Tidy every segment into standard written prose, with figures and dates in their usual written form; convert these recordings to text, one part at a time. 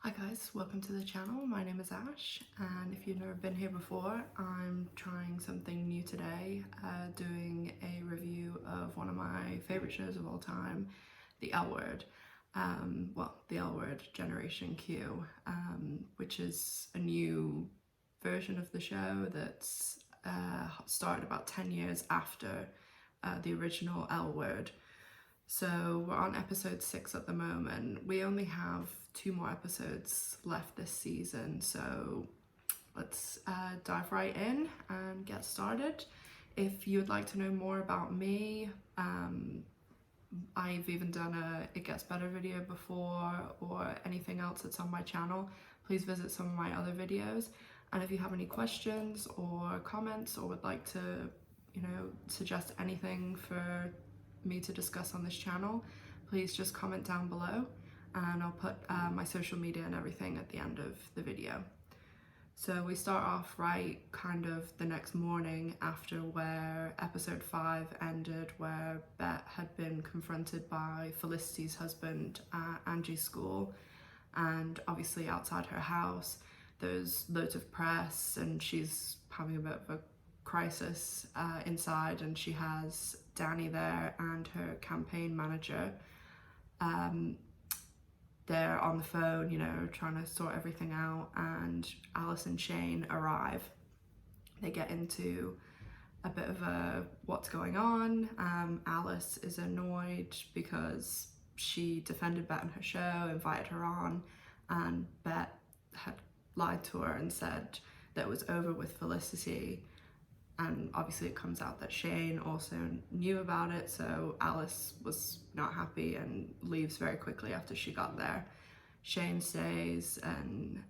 Hi guys, welcome to the channel. My name is Ash, and if you've never been here before, I'm trying something new today, doing a review of one of my favourite shows of all time, The L Word. The L Word Generation Q, which is a new version of the show that's started about 10 years after the original L Word. So we're on episode 6 at the moment. We only have 2 more episodes left this season, so let's dive right in and get started. If you would like to know more about me, I've even done a It Gets Better video before, or anything else that's on my channel, please visit some of my other videos. And if you have any questions or comments, or would like to, suggest anything for me to discuss on this channel, please just comment down below, and I'll put my social media and everything at the end of the video. So we start off right kind of the next morning after where episode 5 ended, where Bette had been confronted by Felicity's husband at Angie's school, and obviously outside her house there's loads of press and she's having a bit of a crisis inside, and she has Danny there and her campaign manager. They're on the phone, trying to sort everything out, and Alice and Shane arrive. They get into a bit of a what's going on. Alice is annoyed because she defended Bette in her show, invited her on, and Bette had lied to her and said that it was over with Felicity. And obviously it comes out that Shane also knew about it, so Alice was not happy and leaves very quickly after she got there. Shane stays, and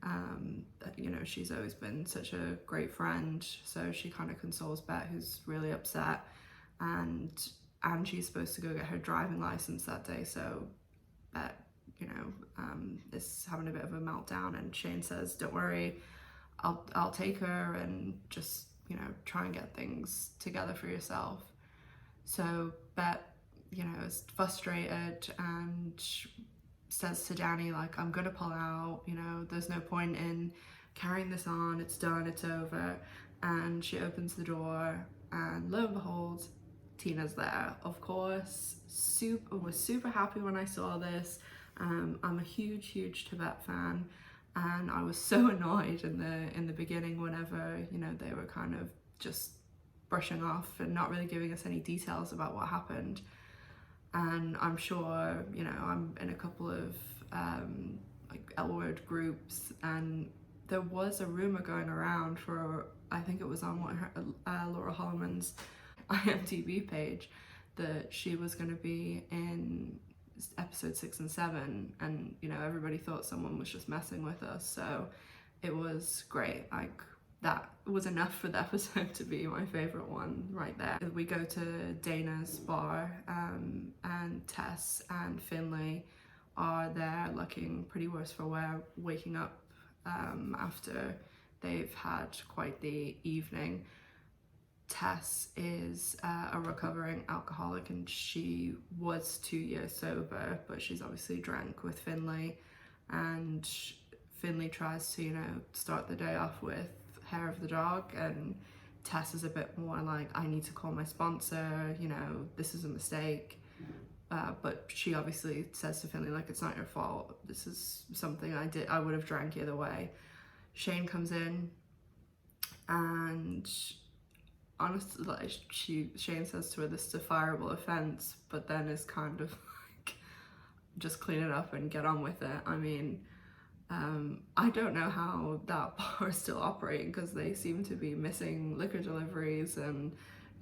she's always been such a great friend, so she kind of consoles Bette, who's really upset. And Angie's supposed to go get her driving license that day, so Bette is having a bit of a meltdown, and Shane says, don't worry, I'll take her, and just try and get things together for yourself. So Bette, is frustrated and says to Danny, like, I'm gonna pull out, there's no point in carrying this on, it's done, it's over. And she opens the door, and lo and behold, Tina's there. Of course, was super happy when I saw this. I'm a huge Tibette fan, and I was so annoyed in the beginning whenever they were kind of just brushing off and not really giving us any details about what happened. And I'm sure I'm in a couple of like L Word groups, and there was a rumor going around for, I think it was on Laura Holloman's IMDb page, that she was going to be in episode 6 and 7, and everybody thought someone was just messing with us. So it was great. Like, that was enough for the episode to be my favorite one right there. We go to Dana's bar, and Tess and Finley are there looking pretty worse for wear, waking up after they've had quite the evening. Tess is a recovering alcoholic, and she was 2 years sober, but she's obviously drank with Finley, and Finley tries to start the day off with hair of the dog, and Tess is a bit more like, I need to call my sponsor, this is a mistake. But she obviously says to Finley, like, it's not your fault, this is something I would have drank either way. Shane comes in, and honestly, like, Shane says to her, this is a fireable offense, but then is kind of like, just clean it up and get on with it. I mean, I don't know how that bar is still operating, because they seem to be missing liquor deliveries, and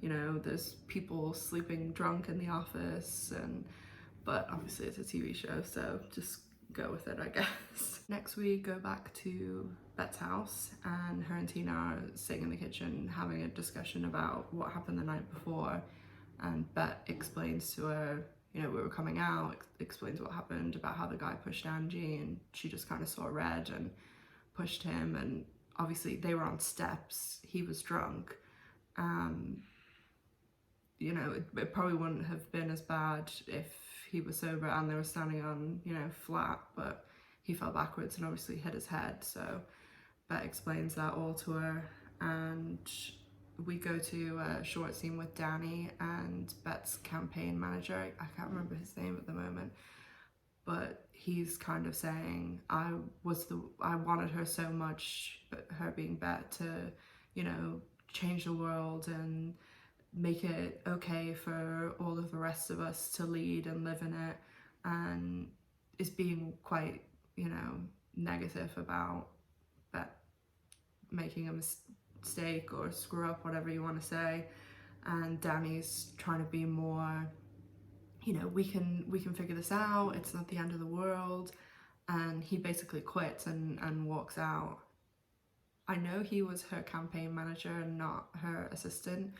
there's people sleeping drunk in the office, but obviously it's a TV show, so just go with it, I guess. Next we go back to Bette's house, and her and Tina are sitting in the kitchen having a discussion about what happened the night before, and Bette explains to her, we were coming out, explains what happened about how the guy pushed Angie, and she just kind of saw red and pushed him, and obviously they were on steps, he was drunk. It probably wouldn't have been as bad if he was sober and they were standing on, flat, but he fell backwards and obviously hit his head. So Bette explains that all to her, and we go to a short scene with Danny and Bette's campaign manager. I can't remember his name at the moment, but he's kind of saying, I wanted her so much, but her being Bette, to, you know, change the world and make it okay for all of the rest of us to lead and live in it, and is being quite, you know, negative about Bette making a mistake or screw up, whatever you want to say. And Danny's trying to be more, you know, we can figure this out, it's not the end of the world. And he basically quits and walks out. I know he was her campaign manager and not her assistant,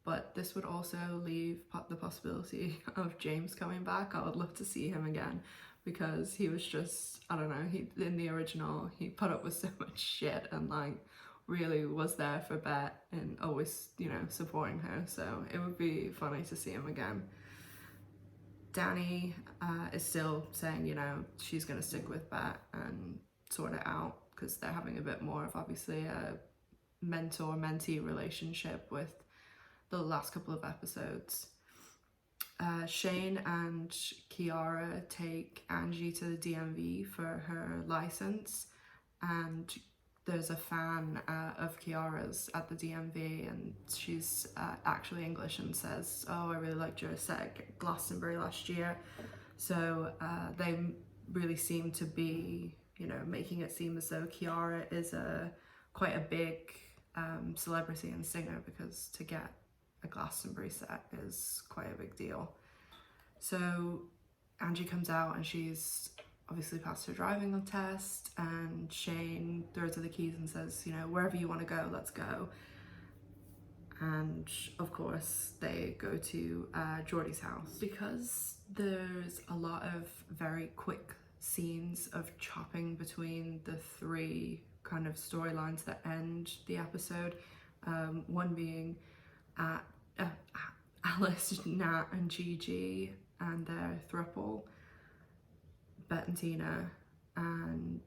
but this would also leave the possibility of James coming back. I would love to see him again, because he was just, I don't know, he in the original, he put up with so much shit and like really was there for Bette and always, you know, supporting her. So it would be funny to see him again. Danny is still saying, you know, she's going to stick with Bette and sort it out, because they're having a bit more of obviously a mentor-mentee relationship with the last couple of episodes. Shane and Kiara take Angie to the DMV for her license, and there's a fan of Kiara's at the DMV, and she's actually English and says, oh, I really liked your set at Glastonbury last year. So they really seem to be, you know, making it seem as though Kiara is quite a big celebrity and singer, because to get a Glastonbury set is quite a big deal. So Angie comes out and she's obviously passed her driving test, and Shane throws her the keys and says, you know, wherever you want to go, let's go. And of course they go to Geordie's house, because there's a lot of very quick scenes of chopping between the three kind of storylines that end the episode. One being Alice, Nat and Gigi and their throuple, Bette and Tina and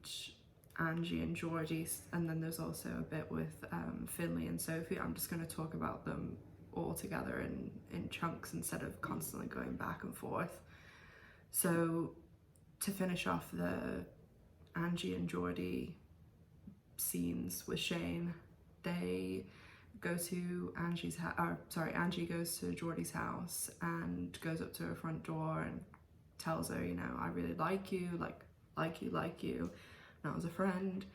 Angie and Geordie, and then there's also a bit with Finley and Sophie. I'm just going to talk about them all together in chunks instead of constantly going back and forth. So to finish off the Angie and Geordie scenes with Shane, they go to Angie goes to Geordie's house and goes up to her front door and tells her, you know, I really like you, like you, not as a friend.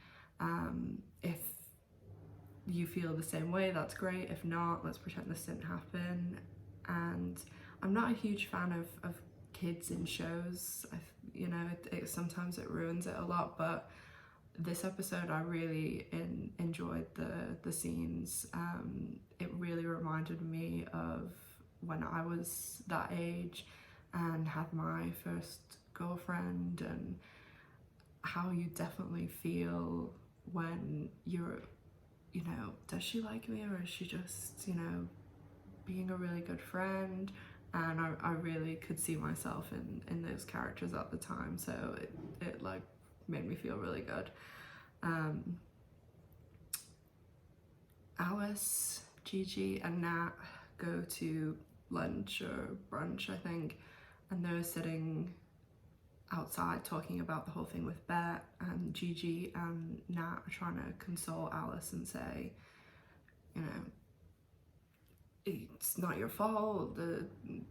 If you feel the same way, that's great. If not, let's pretend this didn't happen. And I'm not a huge fan of kids in shows. You know, sometimes it ruins it a lot, but this episode I really enjoyed the scenes. It really reminded me of when I was that age and had my first girlfriend, and how you definitely feel when you're, you know, does she like me, or is she just, you know, being a really good friend? And I really could see myself in those characters at the time, so it like made me feel really good. Alice, Gigi and Nat go to lunch or brunch, I think, and they're sitting outside talking about the whole thing with Bette, and Gigi and Nat are trying to console Alice and say, you know, it's not your fault,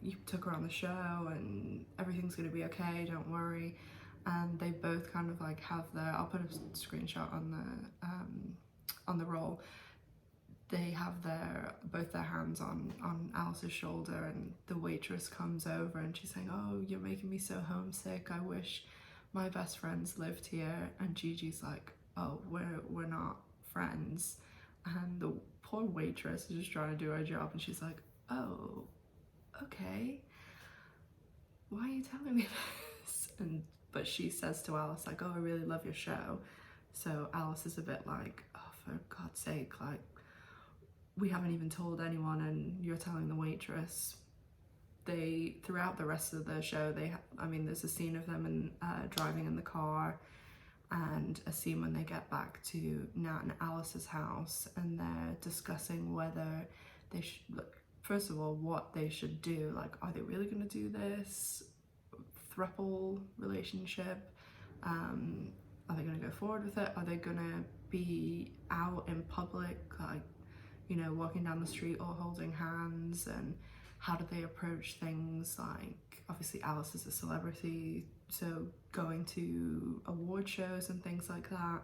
you took her on the show and everything's gonna be okay, don't worry. And they both kind of like have I'll put a screenshot on the roll. They have both their hands on Alice's shoulder, and the waitress comes over and she's saying, oh, you're making me so homesick, I wish my best friends lived here. And Gigi's like, oh, we're not friends. And the poor waitress is just trying to do her job, and she's like, oh, okay, why are you telling me this? But she says to Alice like, oh, I really love your show. So Alice is a bit like, oh, for God's sake, like, we haven't even told anyone and you're telling the waitress. Throughout the rest of the show, there's a scene of them driving in the car, and a scene when they get back to Nat and Alice's house, and they're discussing whether they should, like, first of all, what they should do. Like, are they really going to do this throuple relationship? Are they going to go forward with it? Are they going to be out in public, like, you know, walking down the street or holding hands? And how do they approach things? Like, obviously Alice is a celebrity, so going to award shows and things like that.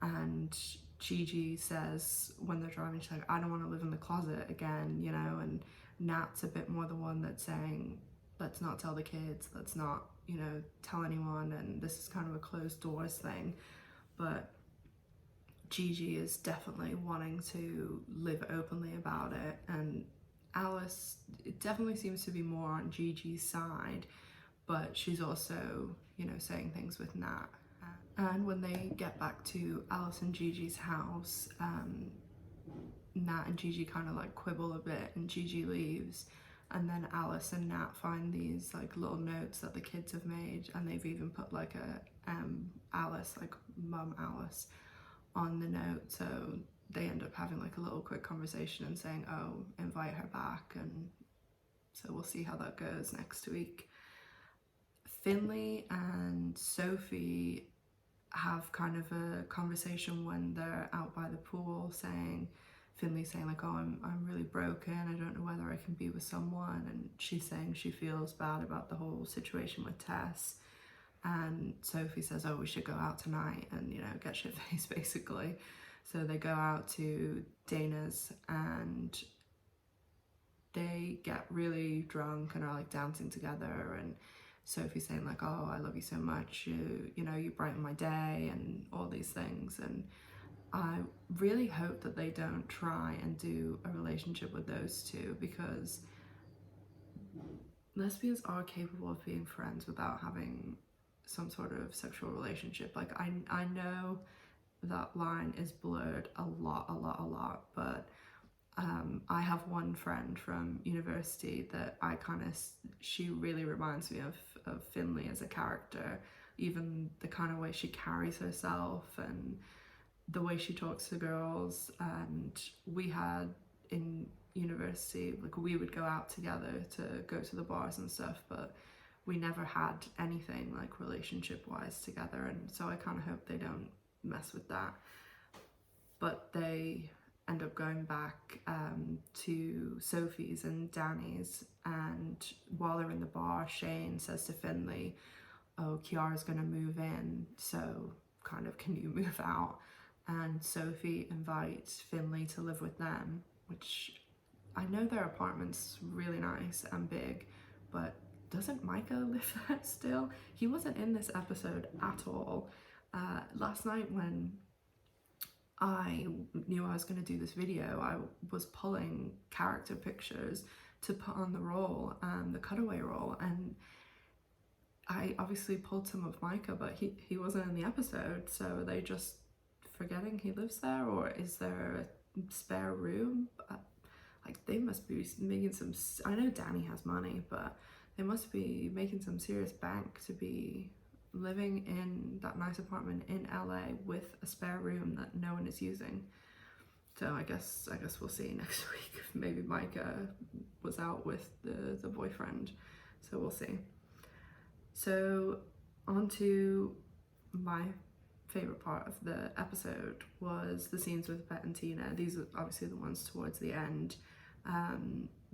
And Gigi says when they're driving, she's like, I don't want to live in the closet again, you know. And Nat's a bit more the one that's saying, let's not tell the kids, let's not, you know, tell anyone, and this is kind of a closed doors thing. But Gigi is definitely wanting to live openly about it, and Alice, it definitely seems to be more on Gigi's side, but she's also, you know, saying things with Nat. And when they get back to Alice and Gigi's house, Nat and Gigi kind of like quibble a bit, and Gigi leaves, and then Alice and Nat find these like little notes that the kids have made, and they've even put like a Alice, like Mum Alice, on the note. So they end up having like a little quick conversation and saying, oh, invite her back, and so we'll see how that goes next week. Finley and Sophie have kind of a conversation when they're out by the pool, saying, Finley's saying like, oh, I'm really broken, I don't know whether I can be with someone, and she's saying she feels bad about the whole situation with Tess. And Sophie says, oh, we should go out tonight and, you know, get shit-faced basically. So they go out to Dana's, and they get really drunk and are like dancing together, and Sophie's saying like, oh, I love you so much, you know, you brighten my day, and all these things. And I really hope that they don't try and do a relationship with those two, because lesbians are capable of being friends without having some sort of sexual relationship. Like, I know that line is blurred a lot, but I have one friend from university that she really reminds me of Finley as a character, even the kind of way she carries herself and the way she talks to girls. And we had in university, like, we would go out together to go to the bars and stuff, but we never had anything like relationship wise together, and so I kind of hope they don't mess with that. But they end up going back to Sophie's and Danny's, and while they're in the bar, Shane says to Finley, oh, Kiara's gonna move in, so kind of, can you move out? And Sophie invites Finley to live with them, which I know their apartment's really nice and big, but doesn't Micah live there still? He wasn't in this episode at all. Last night when I knew I was going to do this video, I was pulling character pictures to put on the roll, the cutaway roll, and I obviously pulled some of Micah, but he wasn't in the episode. So are they just forgetting he lives there, or is there a spare room? Like, they must be making some, I know Danny has money, but they must be making some serious bank to be living in that nice apartment in LA with a spare room that no one is using. So I guess we'll see next week if maybe Micah was out with the boyfriend. So we'll see. So on to my favorite part of the episode was the scenes with Bette and Tina. These are obviously the ones towards the end.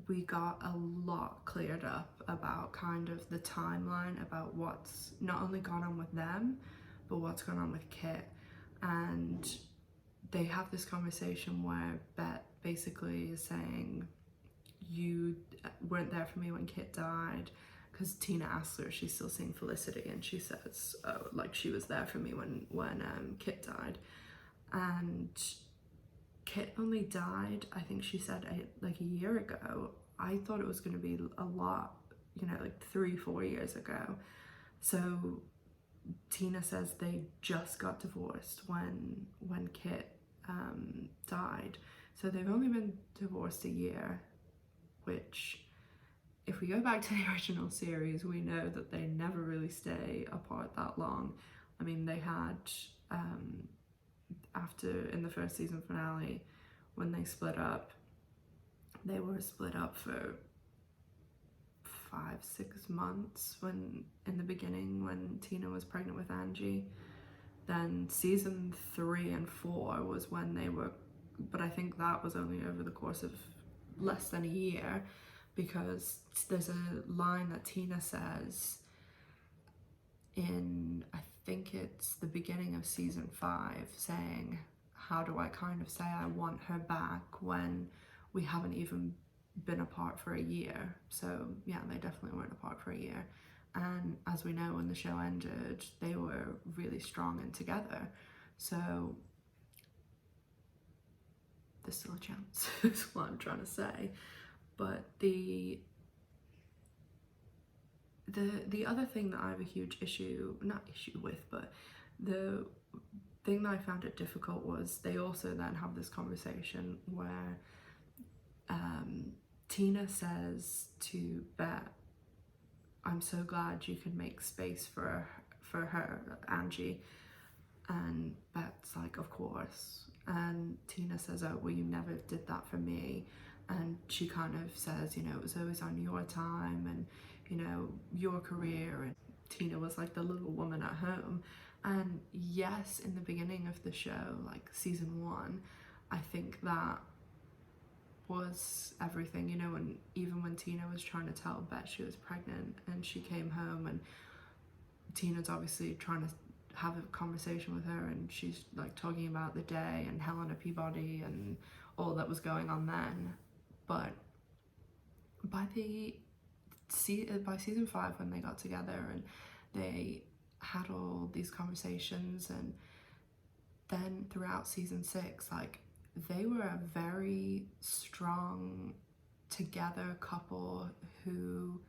We got a lot cleared up about kind of the timeline about what's not only gone on with them, but what's gone on with Kit. And they have this conversation where Bette basically is saying, you weren't there for me when Kit died, because Tina asks her if she's still seeing Felicity, and she says, oh, like, she was there for me when Kit died. And Kit only died, I think she said, like a year ago. I thought it was going to be a lot, you know, like 3-4 years ago. So Tina says they just got divorced when Kit died. So they've only been divorced a year, which, if we go back to the original series, we know that they never really stay apart that long. I mean, they had, after, in the first season finale, when they split up, they were split up for 5-6 months when, in the beginning, when Tina was pregnant with Angie. Then season 3 and 4 was when they were, but I think that was only over the course of less than a year, because there's a line that Tina says in, I think it's the beginning of season 5, saying, how do I kind of say I want her back when we haven't even been apart for a year? So yeah, they definitely weren't apart for a year. And as we know, when the show ended, they were really strong and together. So there's still a chance, is what I'm trying to say. But the other thing that I have a huge issue with, but the thing that I found it difficult was they also then have this conversation where Tina says to Bette, I'm so glad you could make space for her, Angie. And Bette's like, of course. And Tina says, oh, well, you never did that for me. And she kind of says, you know, it was always on your time and, you know, your career. And Tina was like the little woman at home. And yes, in the beginning of the show, like season 1, I think that was everything, you know. And even when Tina was trying to tell Bette she was pregnant and she came home, and Tina's obviously trying to have a conversation with her, and she's like talking about the day and Helena Peabody and all that was going on then. But by season 5, when they got together and they had all these conversations, and then throughout season 6, like, they were a very strong together couple who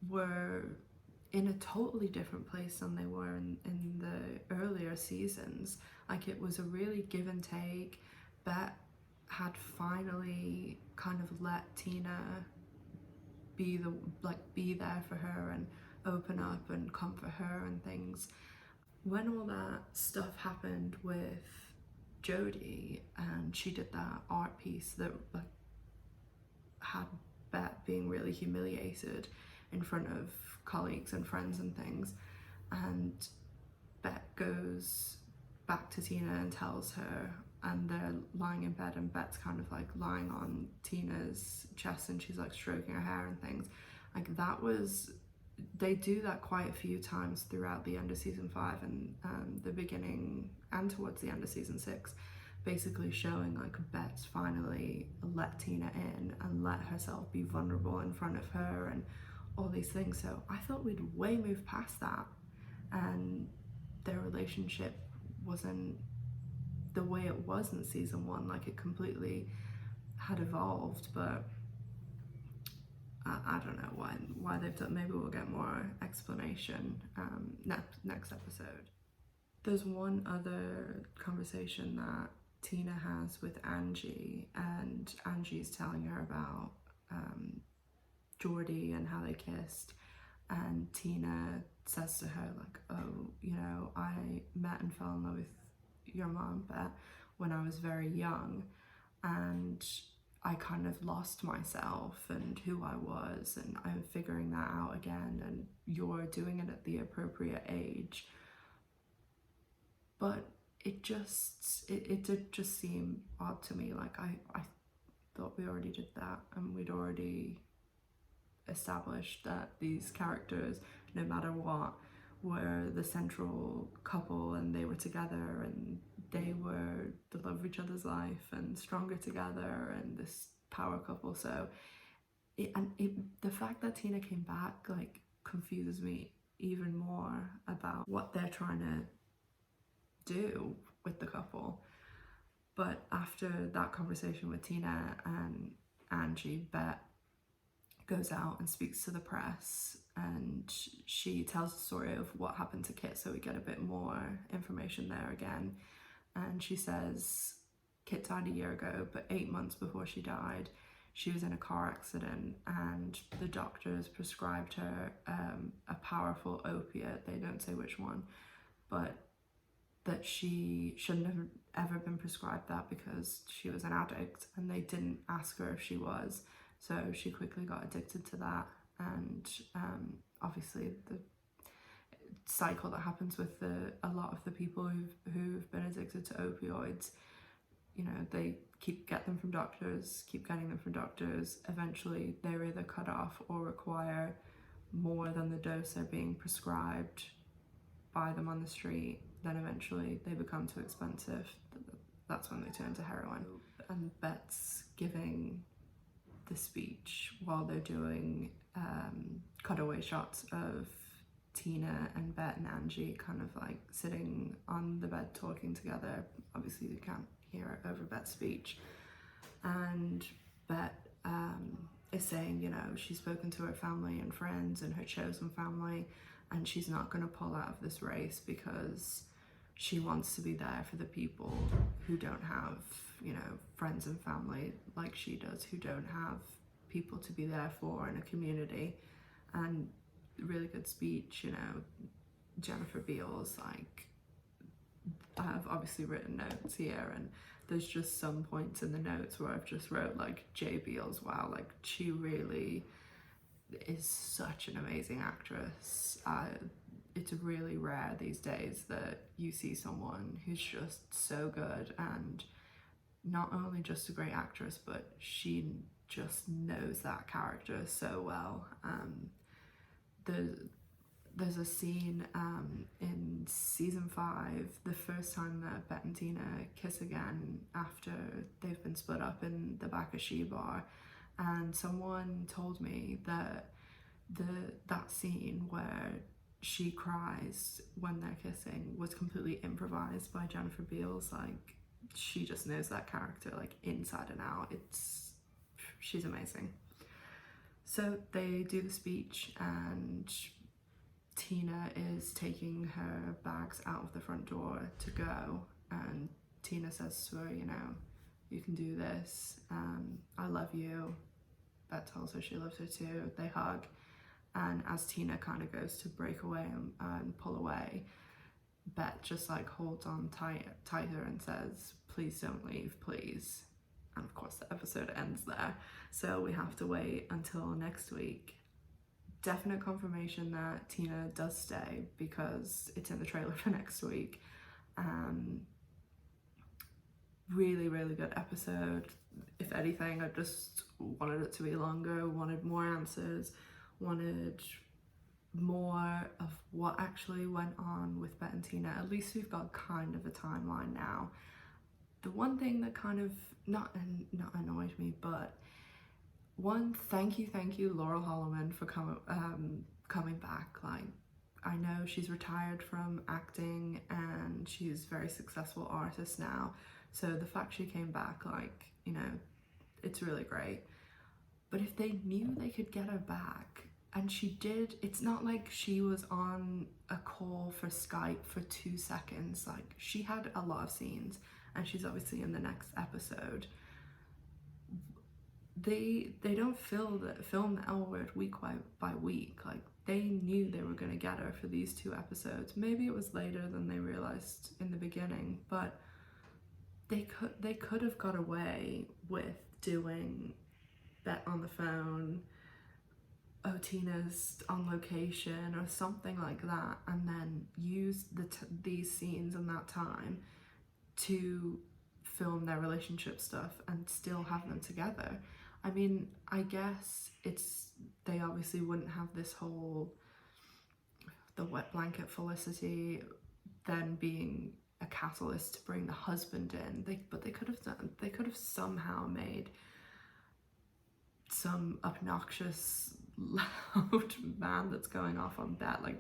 were in a totally different place than they were in the earlier seasons. Like, it was a really give and take. Bette had finally kind of let Tina be there for her and open up and comfort her and things. When all that stuff happened with Jodie, and she did that art piece that like had Bette being really humiliated in front of colleagues and friends and things, and Bette goes back to Tina and tells her, and they're lying in bed, and Bette's kind of like lying on Tina's chest and she's like stroking her hair and things. Like, that was, they do that quite a few times throughout the end of season 5 and the beginning and towards the end of season 6, basically showing like Bette's finally let Tina in and let herself be vulnerable in front of her and all these things. So I thought we'd way moved past that, and their relationship wasn't the way it was in season 1. Like, it completely had evolved, but I don't know why they've done. Maybe we'll get more explanation next episode. There's one other conversation that Tina has with Angie, and Angie's telling her about Geordie and how they kissed, and Tina says to her like, oh, you know, I met and fell in love with your mom, Bette, when I was very young, and I kind of lost myself and who I was, and I'm figuring that out again, and you're doing it at the appropriate age. But it did just seem odd to me. Like, I thought we already did that, and we'd already established that these characters, no matter what, were the central couple, and they were together, and they were the love of each other's life and stronger together, and this power couple. So the fact that Tina came back like confuses me even more about what they're trying to do with the couple. But after that conversation with Tina and Angie, Bette goes out and speaks to the press, and she tells the story of what happened to Kit, so we get a bit more information there again. And she says Kit died a year ago, but 8 months before she died, she was in a car accident, and the doctors prescribed her a powerful opiate. They don't say which one, but that she shouldn't have ever been prescribed that because she was an addict, and they didn't ask her if she was. So she quickly got addicted to that, and obviously the cycle that happens with a lot of the people who've been addicted to opioids, you know, they get them from doctors, keep getting them from doctors. Eventually they're either cut off or require more than the dose they're being prescribed by them on the street. Then eventually they become too expensive. That's when they turn to heroin. And Bette's giving the speech while they're doing cutaway shots of Tina and Bette and Angie kind of like sitting on the bed talking together. Obviously you can't hear it over Bette's speech. And Bette is saying, you know, she's spoken to her family and friends and her chosen family, and she's not going to pull out of this race because she wants to be there for the people who don't have, you know, friends and family like she does, who don't have people to be there for in a community. And really good speech, you know. Jennifer Beals, like, I've obviously written notes here, and there's just some points in the notes where I've just wrote like J. Beals, wow, like she really is such an amazing actress. It's really rare these days that you see someone who's just so good, and not only just a great actress, but she just knows that character so well. There's a scene in season 5, the first time that Bette and Tina kiss again after they've been split up in the back of She Bar, and someone told me that that scene where she cries when they're kissing was completely improvised by Jennifer Beals. Like, she just knows that character like inside and out. She's amazing. So they do the speech, and Tina is taking her bags out of the front door to go, and Tina says to her, you know, you can do this, I love you. Bette tells her she loves her too. They hug, and as Tina kind of goes to break away and pull away, Bette just like holds on tighter and says, please don't leave, please. And of course the episode ends there, so we have to wait until next week. Definite confirmation that Tina does stay because it's in the trailer for next week. Really, really good episode. If anything, I just wanted it to be longer, wanted more answers, wanted more of what actually went on with Bette and Tina. At least we've got kind of a timeline now. The one thing that kind of not annoyed me, but one, thank you Laurel Holloman for coming back. Like, I know she's retired from acting and she's a very successful artist now, so the fact she came back, like, you know, it's really great. But if they knew they could get her back, and she did, it's not like she was on a call for Skype for 2 seconds. Like, she had a lot of scenes, and she's obviously in the next episode. They don't film the L Word week by week. Like, they knew they were going to get her for these 2 episodes. Maybe it was later than they realized in the beginning, but they could have got away with doing Bette on the phone, Tina's on location or something like that, and then use these scenes in that time to film their relationship stuff and still have them together. I mean, I guess they obviously wouldn't have this whole, the wet blanket Felicity then being a catalyst to bring the husband in. But they could have somehow made some obnoxious, loud man that's going off on Bette. Like,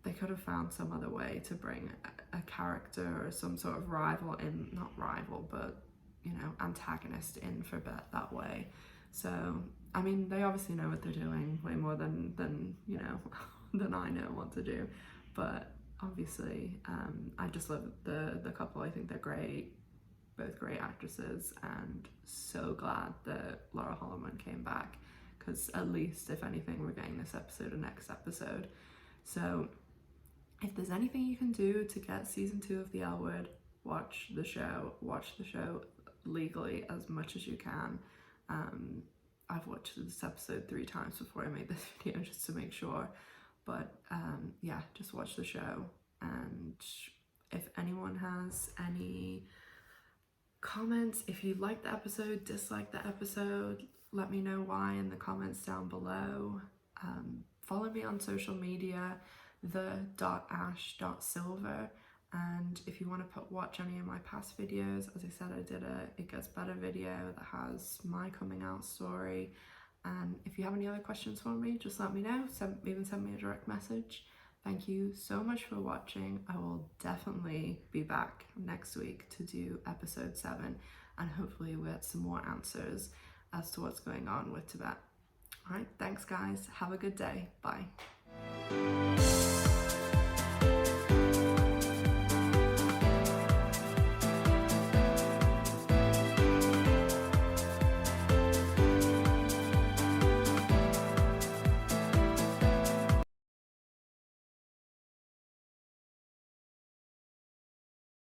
they could have found some other way to bring a character or some sort of rival in, not rival, but, you know, antagonist in for Bette that way. So, I mean, they obviously know what they're doing way more than you know, than I know what to do. But obviously, I just love the couple. I think they're great, both great actresses, and so glad that Laura Holloman came back, because at least, if anything, we're getting this episode or next episode. So if there's anything you can do to get season 2 of The L Word, watch the show legally as much as you can. I've watched this episode 3 times before I made this video just to make sure, but yeah, just watch the show. And if anyone has any comments, if you liked the episode, disliked the episode, let me know why in the comments down below. Follow me on social media, the.ash.silver, and if you want to watch any of my past videos, as I said, I did a It Gets Better video that has my coming out story. And if you have any other questions for me, just let me know. Even send me a direct message. Thank you so much for watching. I will definitely be back next week to do episode 7, and hopefully we'll get some more answers as to what's going on with Tibette. Alright, thanks guys. Have a good day. Bye.